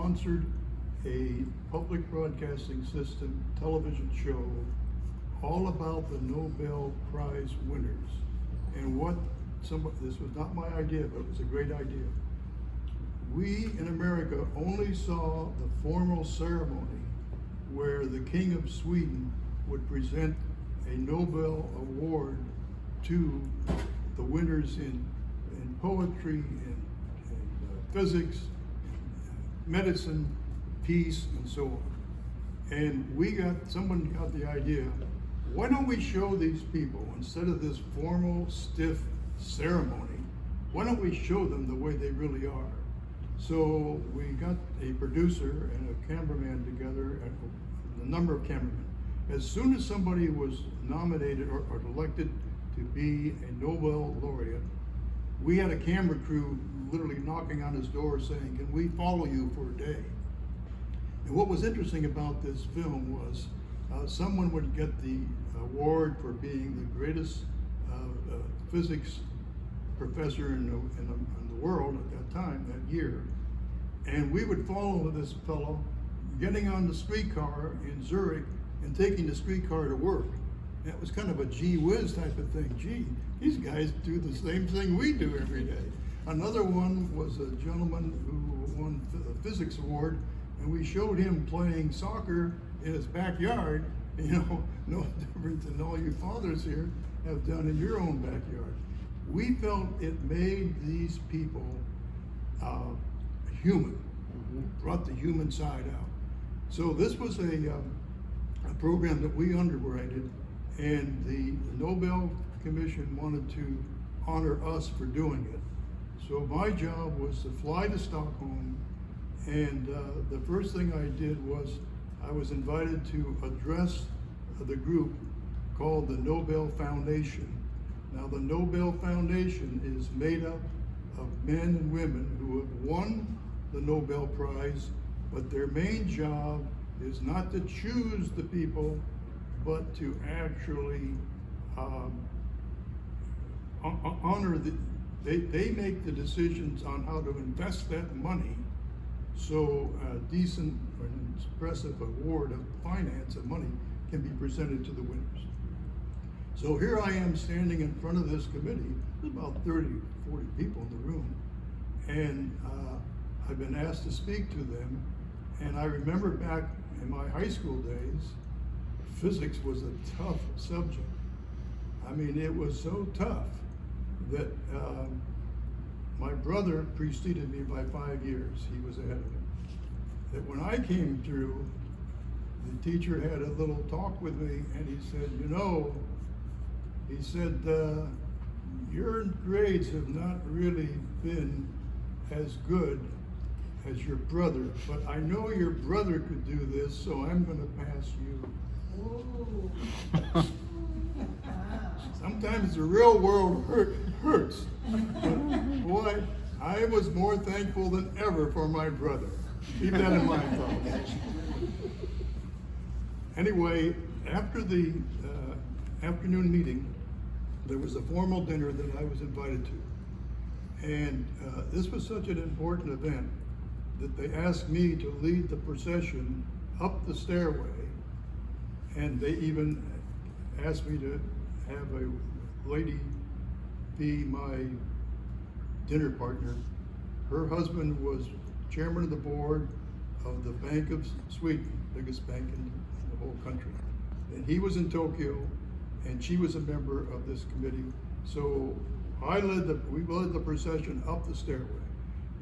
sponsored a public broadcasting system television show all about the Nobel Prize winners. And this was not my idea, but it was a great idea. We in America only saw the formal ceremony where the King of Sweden would present a Nobel Award to the winners in poetry, in physics, medicine, peace, and so on. And someone got the idea, why don't we show these people, instead of this formal, stiff ceremony, why don't we show them the way they really are? So we got a producer and a cameraman together, a number of cameramen. As soon as somebody was nominated or elected to be a Nobel laureate, we had a camera crew literally knocking on his door saying, can we follow you for a day? And what was interesting about this film was someone would get the award for being the greatest physics professor in the world at that time, that year. And we would follow this fellow getting on the streetcar in Zurich and taking the streetcar to work. That was kind of a gee whiz type of thing. Gee, these guys do the same thing we do every day. Another one was a gentleman who won a physics award, and we showed him playing soccer in his backyard, no different than all you fathers here have done in your own backyard. We felt it made these people human, brought the human side out. So this was a program that we underwritten, and the Nobel Commission wanted to honor us for doing it. So my job was to fly to Stockholm, and the first thing I did was I was invited to address the group called the Nobel Foundation. Now the Nobel Foundation is made up of men and women who have won the Nobel Prize, but their main job is not to choose the people, but to actually honor they make the decisions on how to invest that money so a decent and expressive award of finance and money can be presented to the winners. So here I am standing in front of this committee. There's about 30, 40 people in the room. And I've been asked to speak to them. And I remember back in my high school days, physics was a tough subject. I mean, it was so tough that my brother preceded me by 5 years. He was ahead of me. That when I came through, the teacher had a little talk with me, and he said, your grades have not really been as good as your brother, but I know your brother could do this, so I'm going to pass you. Sometimes the real world hurts. But boy, I was more thankful than ever for my brother. Keep that in mind, folks. Anyway, after the afternoon meeting, there was a formal dinner that I was invited to. And this was such an important event that they asked me to lead the procession up the stairway. And they even asked me to have a lady be my dinner partner. Her husband was chairman of the board of the Bank of Sweden, biggest bank in the whole country. And he was in Tokyo, and she was a member of this committee. So we led the procession up the stairway.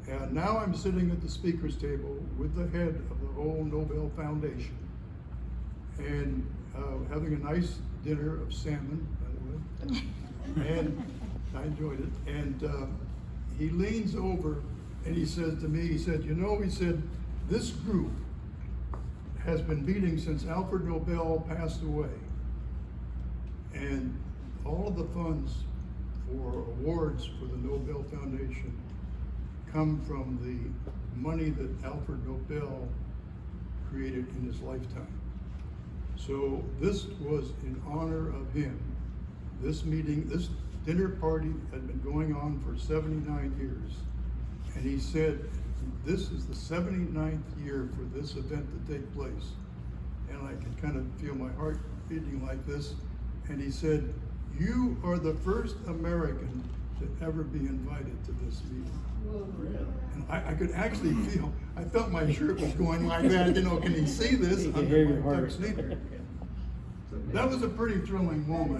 And now I'm sitting at the speaker's table with the head of the whole Nobel Foundation, and having a nice dinner of salmon, by the way, and I enjoyed it. And he leans over and he says to me, he said, this group has been meeting since Alfred Nobel passed away. And all of the funds for awards for the Nobel Foundation come from the money that Alfred Nobel created in his lifetime. So this was in honor of him. This meeting, this dinner party had been going on for 79 years. And he said, this is the 79th year for this event to take place. And I could kind of feel my heart beating like this. And he said, "You are the first American to ever be invited to this meeting." And I could actually feel, I felt my shirt was going like that, you know, can he see this You can hear under your my heart. tuxedo? That was a pretty thrilling moment.